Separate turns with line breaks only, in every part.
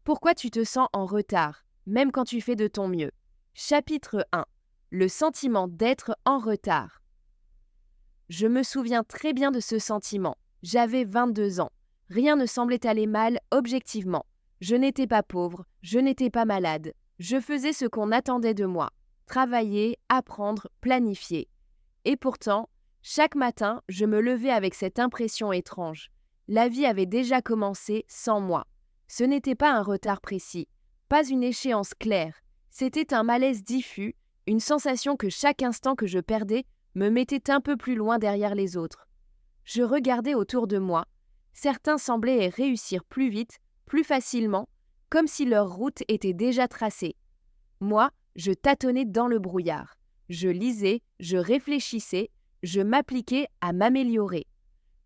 Pourquoi tu te sens en retard, même quand tu fais de ton mieux? Chapitre 1. Le sentiment d'être en retard. Je me souviens très bien de ce sentiment. J'avais 22 ans. Rien ne semblait aller mal objectivement. Je n'étais pas pauvre, je n'étais pas malade. Je faisais ce qu'on attendait de moi. Travailler, apprendre, planifier. Et pourtant, chaque matin, je me levais avec cette impression étrange. La vie avait déjà commencé sans moi. Ce n'était pas un retard précis, pas une échéance claire. C'était un malaise diffus, une sensation que chaque instant que je perdais me mettait un peu plus loin derrière les autres. Je regardais autour de moi. Certains semblaient réussir plus vite, plus facilement, comme si leur route était déjà tracée. Moi, je tâtonnais dans le brouillard. Je lisais, je réfléchissais, je m'appliquais à m'améliorer.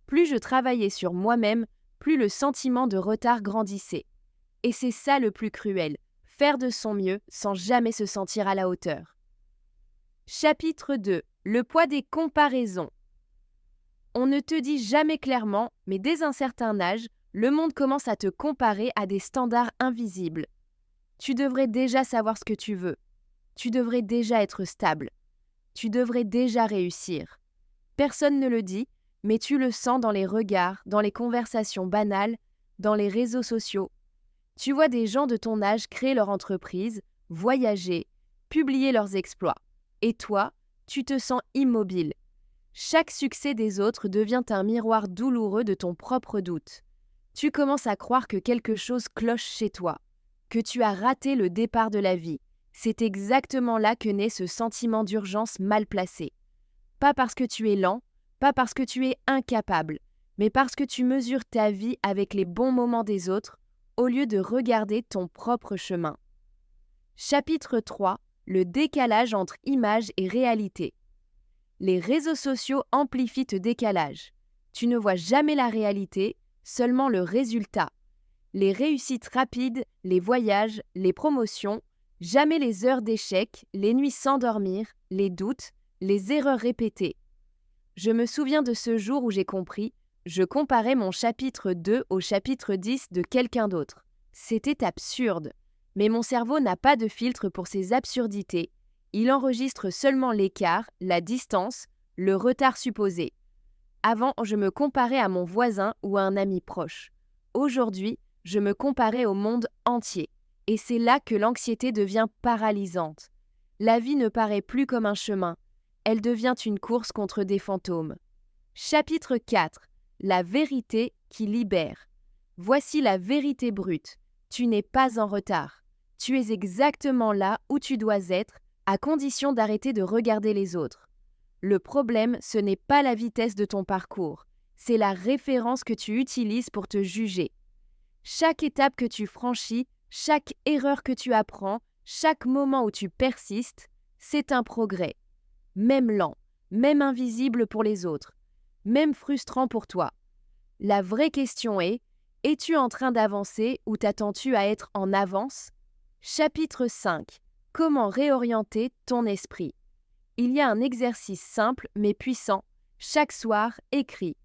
Plus je travaillais sur moi-même, plus le sentiment de retard grandissait. Et c'est ça le plus cruel, faire de son mieux sans jamais se sentir à la hauteur. Chapitre 2. Le poids des comparaisons. On ne te dit jamais clairement, mais dès un certain âge, le monde commence à te comparer à des standards invisibles. Tu devrais déjà savoir ce que tu veux. Tu devrais déjà être stable. Tu devrais déjà réussir. Personne ne le dit, mais tu le sens dans les regards, dans les conversations banales, dans les réseaux sociaux. Tu vois des gens de ton âge créer leur entreprise, voyager, publier leurs exploits. Et toi, tu te sens immobile. Chaque succès des autres devient un miroir douloureux de ton propre doute. Tu commences à croire que quelque chose cloche chez toi, que tu as raté le départ de la vie. C'est exactement là que naît ce sentiment d'urgence mal placé. Pas parce que tu es lent, pas parce que tu es incapable, mais parce que tu mesures ta vie avec les bons moments des autres, au lieu de regarder ton propre chemin. Chapitre 3. Le décalage entre image et réalité. Les réseaux sociaux amplifient ce décalage. Tu ne vois jamais la réalité, seulement le résultat. Les réussites rapides, les voyages, les promotions, jamais les heures d'échec, les nuits sans dormir, les doutes, les erreurs répétées. Je me souviens de ce jour où j'ai compris, je comparais mon chapitre 2 au chapitre 10 de quelqu'un d'autre. C'était absurde. Mais mon cerveau n'a pas de filtre pour ces absurdités. Il enregistre seulement l'écart, la distance, le retard supposé. Avant, je me comparais à mon voisin ou à un ami proche. Aujourd'hui, je me comparais au monde entier. Et c'est là que l'anxiété devient paralysante. La vie ne paraît plus comme un chemin. Elle devient une course contre des fantômes. Chapitre 4. La vérité qui libère. Voici la vérité brute. Tu n'es pas en retard. Tu es exactement là où tu dois être, à condition d'arrêter de regarder les autres. Le problème, ce n'est pas la vitesse de ton parcours, c'est la référence que tu utilises pour te juger. Chaque étape que tu franchis, chaque erreur que tu apprends, chaque moment où tu persistes, c'est un progrès. Même lent, même invisible pour les autres, même frustrant pour toi. La vraie question est, es-tu en train d'avancer ou t'attends-tu à être en avance? Chapitre 5. Comment réorienter ton esprit? Il y a un exercice simple mais puissant. Chaque soir, écris.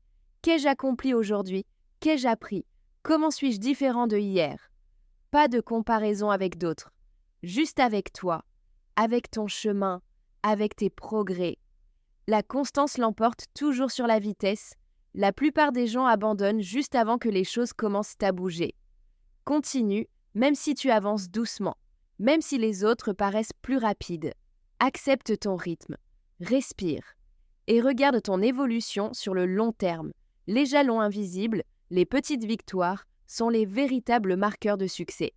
Qu'ai-je accompli aujourd'hui? Qu'ai-je appris? Comment suis-je différent de hier? Pas de comparaison avec d'autres. Juste avec toi, avec ton chemin, avec tes progrès. La constance l'emporte toujours sur la vitesse. La plupart des gens abandonnent juste avant que les choses commencent à bouger. Continue, même si tu avances doucement, même si les autres paraissent plus rapides. Accepte ton rythme, respire et regarde ton évolution sur le long terme. Les jalons invisibles, les petites victoires, sont les véritables marqueurs de succès.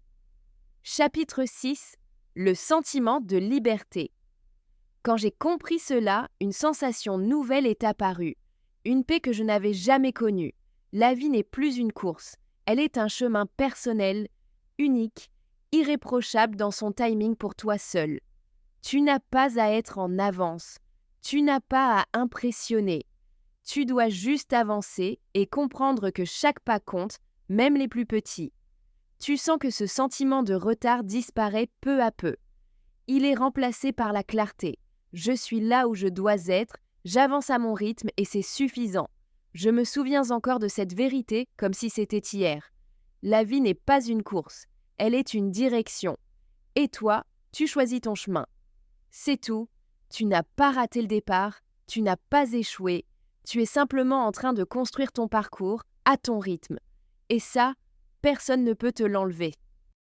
Chapitre 6. Le sentiment de liberté. Quand j'ai compris cela, une sensation nouvelle est apparue, une paix que je n'avais jamais connue. La vie n'est plus une course, elle est un chemin personnel, unique, irréprochable dans son timing pour toi seul. Tu n'as pas à être en avance, tu n'as pas à impressionner. Tu dois juste avancer et comprendre que chaque pas compte, même les plus petits. Tu sens que ce sentiment de retard disparaît peu à peu. Il est remplacé par la clarté. Je suis là où je dois être, j'avance à mon rythme et c'est suffisant. Je me souviens encore de cette vérité comme si c'était hier. La vie n'est pas une course, elle est une direction. Et toi, tu choisis ton chemin. C'est tout, tu n'as pas raté le départ, tu n'as pas échoué, tu es simplement en train de construire ton parcours à ton rythme. Et ça, personne ne peut te l'enlever.